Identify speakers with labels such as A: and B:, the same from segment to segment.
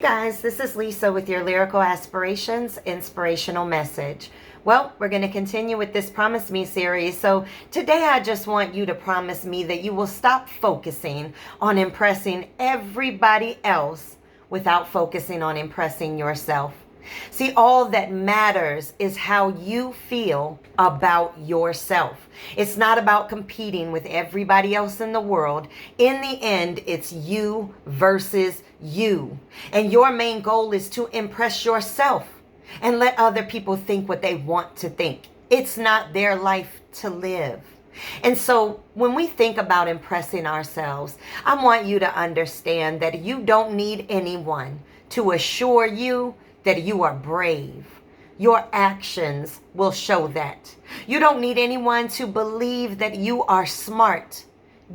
A: Guys, this is Lisa with your Lyrical Aspirations Inspirational Message. Well, we're going to continue with this Promise Me series. So today I just want you to promise me that you will stop focusing on impressing everybody else without focusing on impressing yourself. See, all that matters is how you feel about yourself. It's not about competing with everybody else in the world. In the end, it's you versus you. And your main goal is to impress yourself and let other people think what they want to think. It's not their life to live. And so when we think about impressing ourselves, I want you to understand that you don't need anyone to assure you that you are brave. Your actions will show that. You don't need anyone to believe that you are smart.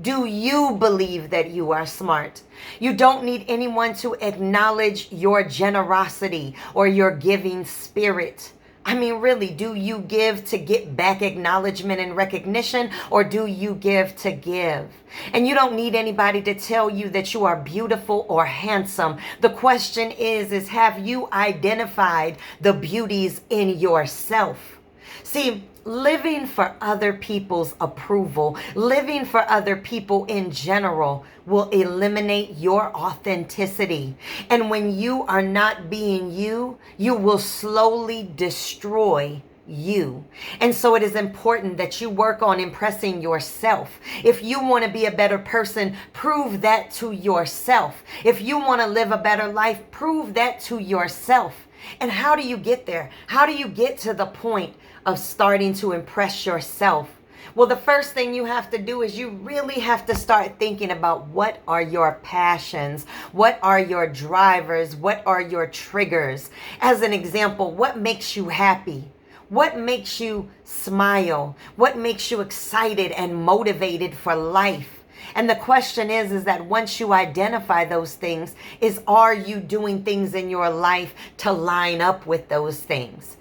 A: Do you believe that you are smart? You don't need anyone to acknowledge your generosity or your giving spirit. I mean, really, do you give to get back acknowledgement and recognition, or do you give to give? And you don't need anybody to tell you that you are beautiful or handsome. The question is have you identified the beauties in yourself? See, living for other people's approval, living for other people in general will eliminate your authenticity. And when you are not being you, you will slowly destroy you. And so it is important that you work on impressing yourself. If you want to be a better person, prove that to yourself. If you want to live a better life, prove that to yourself. And how do you get there? How do you get to the point of starting to impress yourself? Well, the first thing you have to do is you really have to start thinking about what are your passions? What are your drivers? What are your triggers? As an example, what makes you happy? What makes you smile? What makes you excited and motivated for life? And the question is that once you identify those things, are you doing things in your life to line up with those things?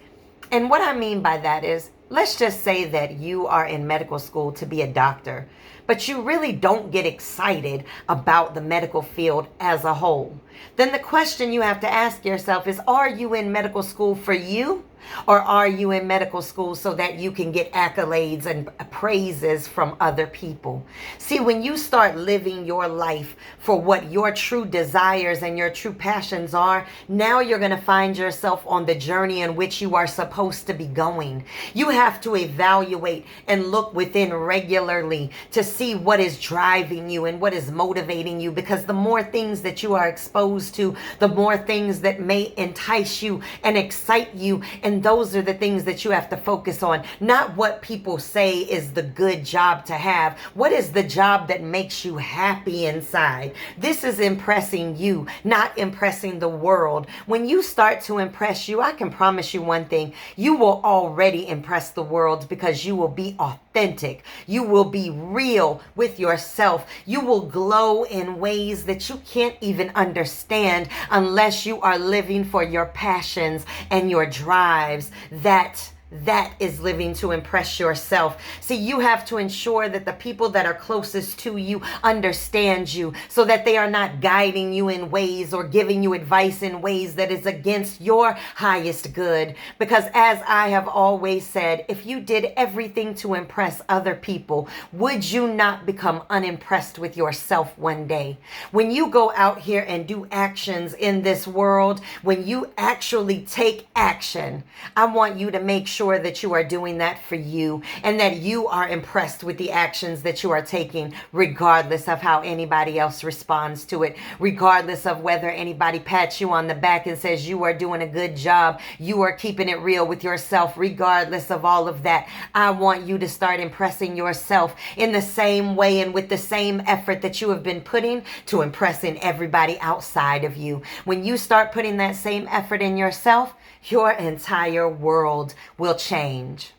A: And what I mean by that is, let's just say that you are in medical school to be a doctor, but you really don't get excited about the medical field as a whole. Then the question you have to ask yourself is, are you in medical school for you? Or are you in medical school so that you can get accolades and praises from other people? See, when you start living your life for what your true desires and your true passions are, now you're going to find yourself on the journey in which you are supposed to be going. You have to evaluate and look within regularly to see what is driving you and what is motivating you, because the more things that you are exposed to, the more things that may entice you and excite you. And those are the things that you have to focus on, not what people say is the good job to have. What is the job that makes you happy inside? This is impressing you, not impressing the world. When you start to impress you, I can promise you one thing: you will already impress the world, because you will be authentic. You will be real with yourself. You will glow in ways that you can't even understand unless you are living for your passions and your drives. That is living to impress yourself. See, you have to ensure that the people that are closest to you understand you, so that they are not guiding you in ways or giving you advice in ways that is against your highest good. Because as I have always said, if you did everything to impress other people, would you not become unimpressed with yourself one day? When you go out here and do actions in this world, when you actually take action, I want you to make sure that you are doing that for you, and that you are impressed with the actions that you are taking, regardless of how anybody else responds to it, regardless of whether anybody pats you on the back and says you are doing a good job, you are keeping it real with yourself. Regardless of all of that, I want you to start impressing yourself in the same way and with the same effort that you have been putting to impressing everybody outside of you. When you start putting that same effort in yourself, your entire world will change.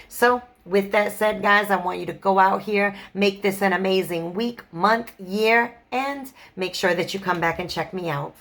A: So with that said, guys, I want you to go out here, make this an amazing week, month, year, and make sure that you come back and check me out.